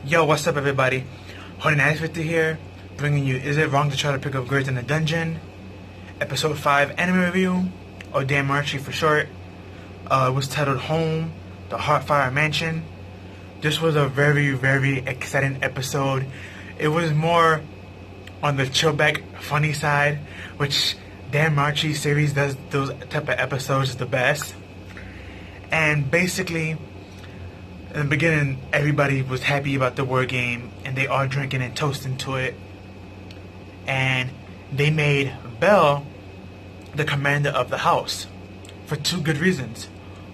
Yo, what's up everybody? Honey Nice 50 here, bringing you Is It Wrong to Try to Pick Up Girls in a Dungeon? Episode 5 anime review, or Danmachi for short. It was titled Home, the Heartfire Mansion. This was a very, very exciting episode. It was more on the chillback funny side, which Danmachi series does those type of episodes the best. And basically, in the beginning, everybody was happy about the word game, and they all drinking and toasting to it. And they made Bell the commander of the house for two good reasons.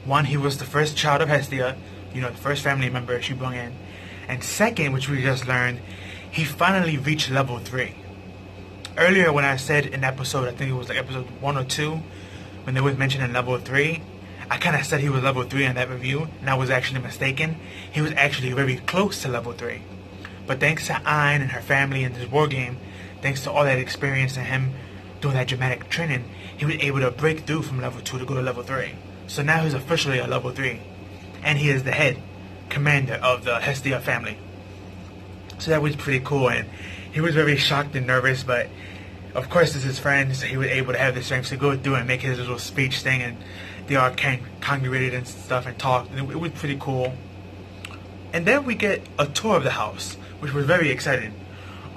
One, he was the first child of Hestia, the first family member she brought in. And second, which we just learned, he finally reached level 3. Earlier when I said in episode, I think it was like episode 1 or 2, when they was mentioning level 3, I kind of said he was level 3 in that review, and I was actually mistaken. He was actually very close to level 3. But thanks to Ayn and her family in this war game, thanks to all that experience and him doing that dramatic training, he was able to break through from level 2 to go to level 3. So now he's officially a level 3. And he is the head commander of the Hestia family. So that was pretty cool, and he was very shocked and nervous, but of course this is his friend, so he was able to have the strength to go through and make his little speech thing, and they all congregated and stuff and talked, and it was pretty cool. And then we get a tour of the house, which was very exciting.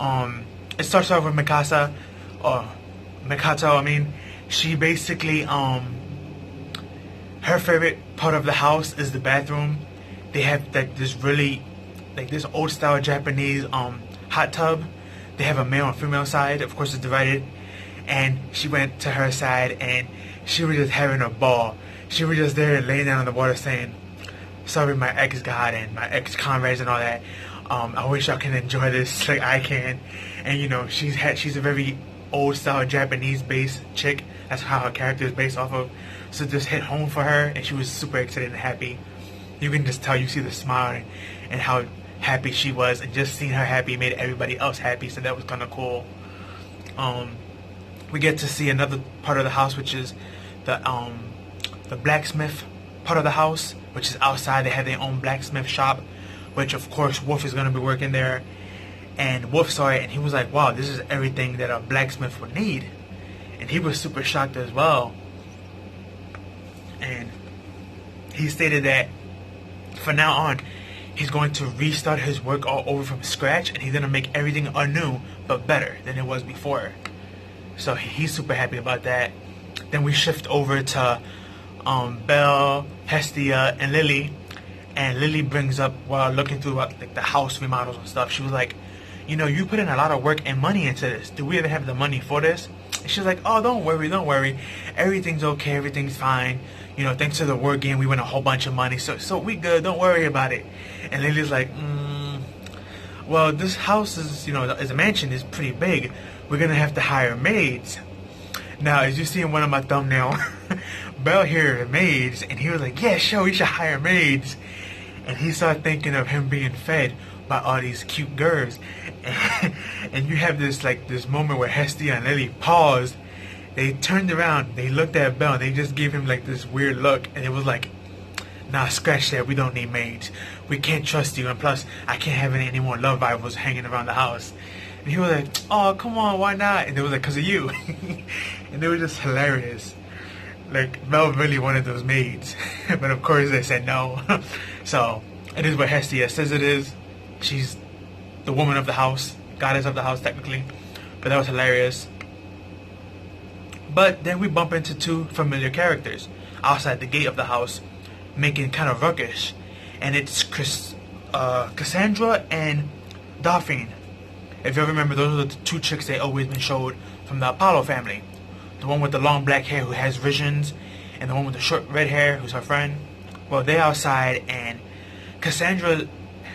It starts off with Mikasa, or Mikato, she basically, her favorite part of the house is the bathroom. They have this old style Japanese hot tub. They have a male and female side, of course it's divided. And she went to her side and she was just having a ball. She was just there laying down on the water saying, "Sorry my ex-god and my ex-comrades and all that. I wish y'all can enjoy this like I can." And she's a very old style Japanese based chick. That's how her character is based off of. So this hit home for her, and she was super excited and happy. You can just tell, you see the smile and how happy she was, and just seeing her happy made everybody else happy, so that was kind of cool. We get to see another part of the house, which is the blacksmith part of the house, which is outside. They have their own blacksmith shop, which of course Wolf is going to be working there. And Wolf saw it and he was like, wow, this is everything that a blacksmith would need. And he was super shocked as well. And he stated that from now on, he's going to restart his work all over from scratch, and he's going to make everything anew, but better than it was before. So he's super happy about that. Then we shift over to Belle, Hestia, and Lily. And Lily brings up, while looking through the house remodels and stuff, she was like, you put in a lot of work and money into this. Do we even have the money for this? And she's like, oh, don't worry. Everything's okay, everything's fine. Thanks to the word game, we win a whole bunch of money. So we good, don't worry about it. And Lily's like, well, this house is, as a mansion, is pretty big. We're going to have to hire maids. Now, as you see in one of my thumbnails, Belle hired maids, and he was like, yeah, sure, we should hire maids. And he started thinking of him being fed by all these cute girls. And you have this moment where Hestia and Lily paused. They turned around, they looked at Belle, and they just gave him this weird look, and it was like, nah, scratch that, we don't need maids. We can't trust you, and plus, I can't have any more love rivals hanging around the house. And he was like, oh, come on, why not? And they was like, because of you. And they were just hilarious. Belle really wanted those maids. But of course, they said no. So, it is what Hestia says it is. She's the woman of the house, goddess of the house, technically. But that was hilarious. But then we bump into two familiar characters outside the gate of the house, making kind of ruckus. And it's Cassandra and Dauphine. If you remember, those are the two chicks that always been showed from the Apollo family. The one with the long black hair who has visions, and the one with the short red hair who's her friend. Well, they're outside, and Cassandra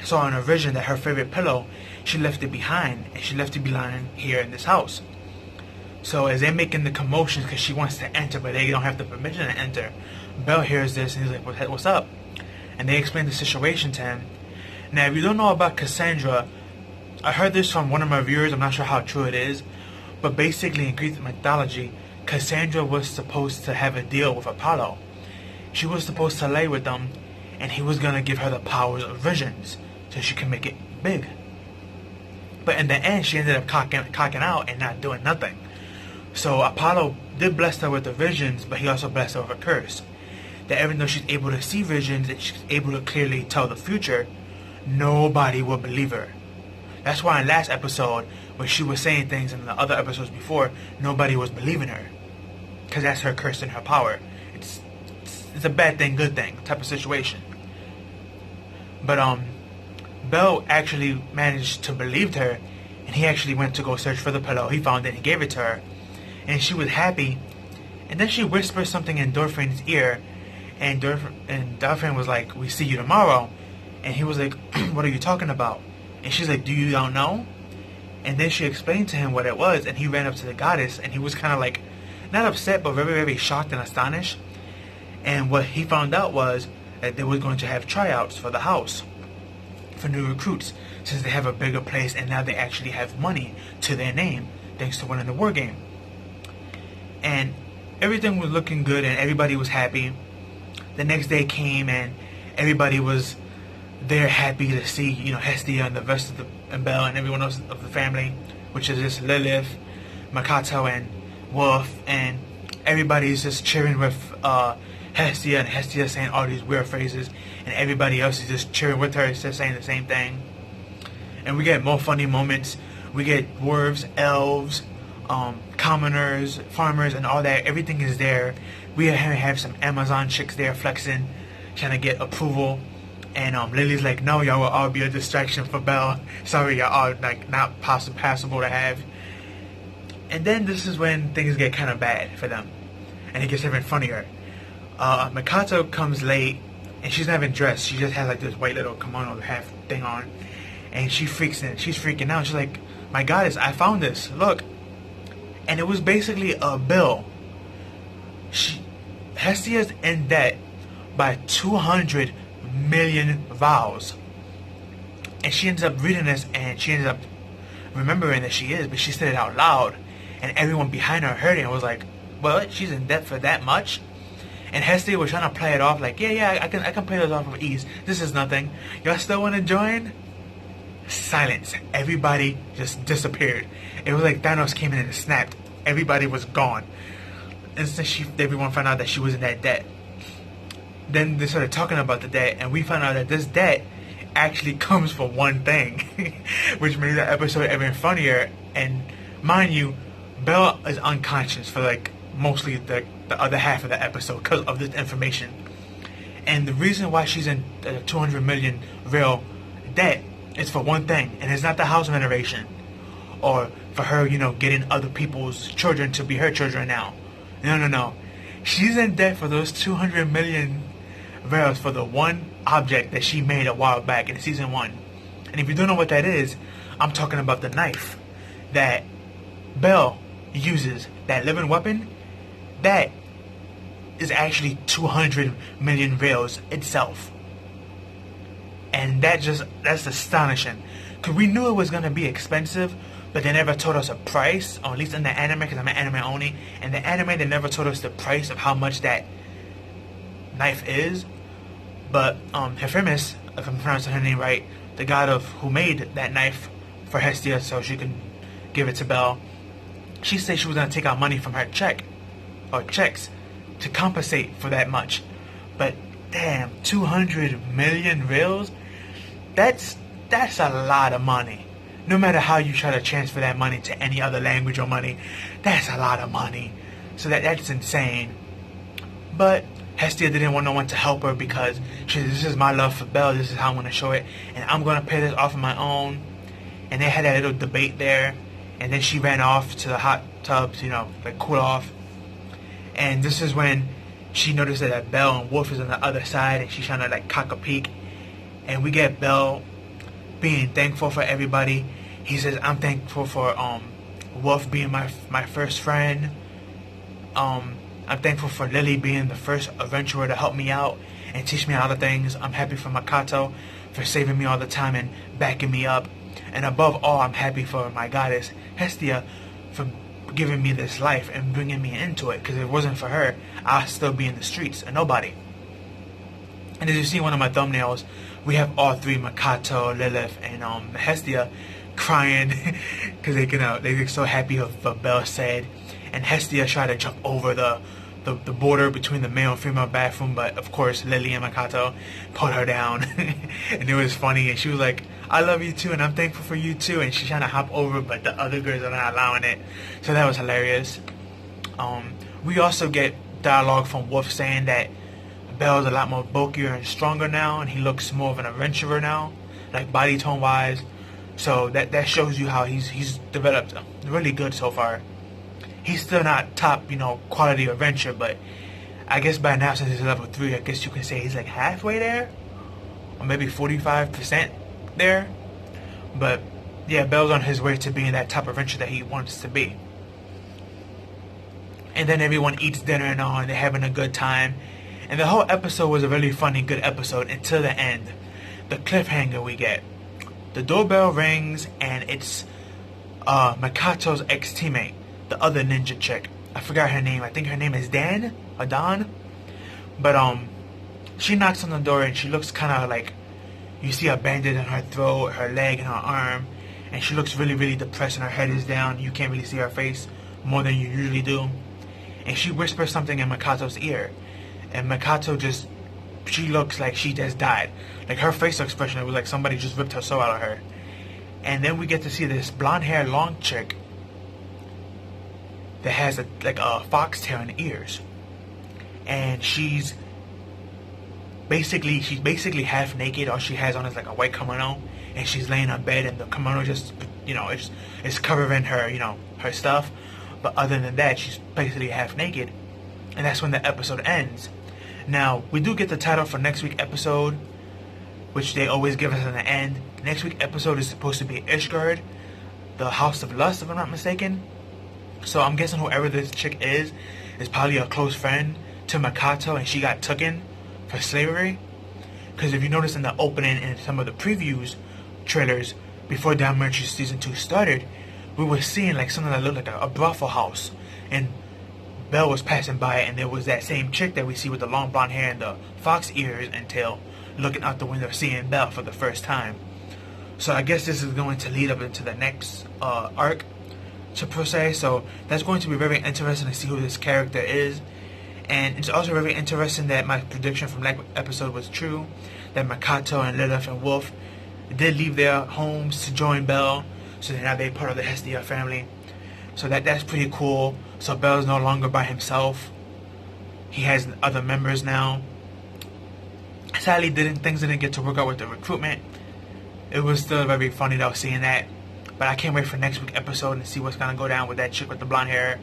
saw in a vision that her favorite pillow, she left it behind, and she left it behind here in this house. So as they're making the commotions because she wants to enter, but they don't have the permission to enter, Belle hears this and he's like, what's up? And they explain the situation to him. Now, if you don't know about Cassandra, I heard this from one of my viewers, I'm not sure how true it is, but basically in Greek mythology, Cassandra was supposed to have a deal with Apollo. She was supposed to lay with them, and he was going to give her the powers of visions. so she can make it big. But in the end, she ended up cocking out and not doing nothing. So Apollo did bless her with the visions, but he also blessed her with a curse. That even though she's able to see visions and she's able to clearly tell the future, nobody will believe her. That's why in last episode, when she was saying things in the other episodes before, nobody was believing her. Because that's her curse and her power. It's a bad thing, good thing type of situation. But Belle actually managed to believe her, and he actually went to go search for the pillow. He found it and he gave it to her, and she was happy. And then she whispered something in Dorfrin's ear, and Dorfrin was like, "We see you tomorrow." And he was like, "What are you talking about?" And she's like, "Do you don't know?" And then she explained to him what it was, and he ran up to the goddess, and he was kind of like, not upset, but very, very shocked and astonished. And what he found out was that they were going to have tryouts for the house, for new recruits, since they have a bigger place, and now they actually have money to their name, thanks to winning the war game. And everything was looking good, and everybody was happy. The next day came, and everybody was there happy to see, Hestia and the rest of and Belle and everyone else of the family, which is just Lilith, Makato, and Wolf, and everybody's just cheering with Hestia, and Hestia saying all these weird phrases, and everybody else is just cheering with her, just saying the same thing. And we get more funny moments. We get dwarves, elves, commoners, farmers, and all that. Everything is there. We have some Amazon chicks there flexing, trying to get approval. And Lily's like, "No, y'all will all be a distraction for Belle. Sorry, y'all are like not passable to have." And then this is when things get kind of bad for them, and it gets even funnier. Makato comes late, and she's not even dressed. She just has like this white little kimono half thing on, and she's freaking out. She's like, "My goddess, I found this. Look!" And it was basically a bill. Hestia's in debt by 200 million vows, and she ends up reading this, and she ends up remembering that she is, but she said it out loud, and everyone behind her heard it and was like, "What? She's in debt for that much?" And Hestia was trying to play it off like, yeah, I can play this off with ease. This is nothing. Y'all still want to join? Silence. Everybody just disappeared. It was like Thanos came in and snapped. Everybody was gone. And since everyone found out that she was in that debt, then they started talking about the debt, and we found out that this debt actually comes for one thing, which made the episode even funnier. And mind you, Belle is unconscious for like mostly the other half of the episode because of this information. And the reason why she's in 200 million real debt is for one thing, and it's not the house renovation or for her, getting other people's children to be her children now. No. She's in debt for those 200 million reals for the one object that she made a while back in season 1. And if you don't know what that is, I'm talking about the knife that Belle uses, that living weapon. That is actually 200 million reals itself. And that's astonishing. Because we knew it was going to be expensive, but they never told us a price, or at least in the anime, because I'm an anime only. In the anime, they never told us the price of how much that knife is. But Hephaestus, if I'm pronouncing her name right, the god who made that knife for Hestia so she can give it to Belle, she said she was going to take out money from her checks to compensate for that much. But damn, 200 million reals, that's a lot of money. No matter how you try to transfer that money to any other language or money, that's a lot of money. So that's insane. But Hestia didn't want no one to help her because she said, "This is my love for Belle, this is how I'm going to show it, and I'm going to pay this off on my own." And they had that little debate there, and then she ran off to the hot tubs, like cool off. And this is when she noticed that Belle and Wolf is on the other side, and she's trying to like cock a peek. And we get Belle being thankful for everybody. He says, "I'm thankful for Wolf being my first friend. I'm thankful for Lily being the first adventurer to help me out and teach me a lot of things. I'm happy for Makato for saving me all the time and backing me up. And above all, I'm happy for my goddess Hestia for giving me this life and bringing me into it, because if it wasn't for her, I'd still be in the streets, a nobody." And as you see one of my thumbnails we have all three, Makato, Lilith, and Hestia, crying because they're so happy with what Belle said. And Hestia tried to jump over the border between the male and female bathroom, but of course Lily and Makato pulled her down. And it was funny, and she was like, I love you too and I'm thankful for you too, and she's trying to hop over, but the other girls are not allowing it. So that was hilarious. We also get dialogue from Wolf saying that Belle's a lot more bulkier and stronger now, and he looks more of an adventurer now, like body tone wise. So that shows you how he's developed really good so far. He's still not top, quality adventure, but I guess by now, since he's level 3, I guess you can say he's like halfway there, or maybe 45% there. But yeah, Belle's on his way to being that top adventure that he wants to be. And then everyone eats dinner and all, and they're having a good time. And the whole episode was a really funny, good episode until the end. The cliffhanger we get. The doorbell rings, and it's Makato's ex-teammate, the other ninja chick. I forgot her name. I think her name is Dan or Don. But she knocks on the door, and she looks kind of like, you see a bandage in her throat, her leg, and her arm, and she looks really, really depressed, and her head is down. You can't really see her face more than you usually do. And she whispers something in Makato's ear, and Makato she looks like she just died. Like her facial expression, it was like somebody just ripped her soul out of her. And then we get to see this blonde hair long chick that has a foxtail in the ears, and she's basically half naked. All she has on is like a white kimono, and she's laying on bed, and the kimono just it's covering her her stuff. But other than that, she's basically half naked, and that's when the episode ends. Now, we do get the title for next week's episode, which they always give us in the end. Next week's episode is supposed to be Ishgard, the House of Lust, if I'm not mistaken. So I'm guessing whoever this chick is probably a close friend to Makato, and she got taken for slavery. Because if you notice in the opening and some of the previews trailers before Danmachi Season 2 started, we were seeing like something that looked like a brothel house, and Belle was passing by, and there was that same chick that we see with the long blonde hair and the fox ears and tail looking out the window seeing Belle for the first time. So I guess this is going to lead up into the next arc, per se. So that's going to be very interesting to see who this character is. And it's also very interesting that my prediction from that episode was true, that Makato and Lilith and Wolf did leave their homes to join Belle. So now they're part of the Hestia family. So that's pretty cool. So Belle's no longer by himself. He has other members now. Sadly, things didn't get to work out with the recruitment. It was still very funny though seeing that. But I can't wait for next week's episode and see what's gonna go down with that chick with the blonde hair.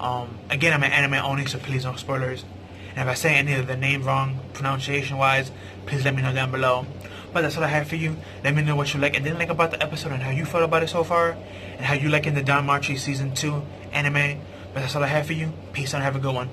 Again, I'm an anime only, so please no spoilers. And if I say any of the name wrong, pronunciation wise, please let me know down below. But that's all I have for you. Let me know what you like and didn't like about the episode, and how you felt about it so far, and how you liking the Danmachi Season 2 anime. But that's all I have for you. Peace out and have a good one.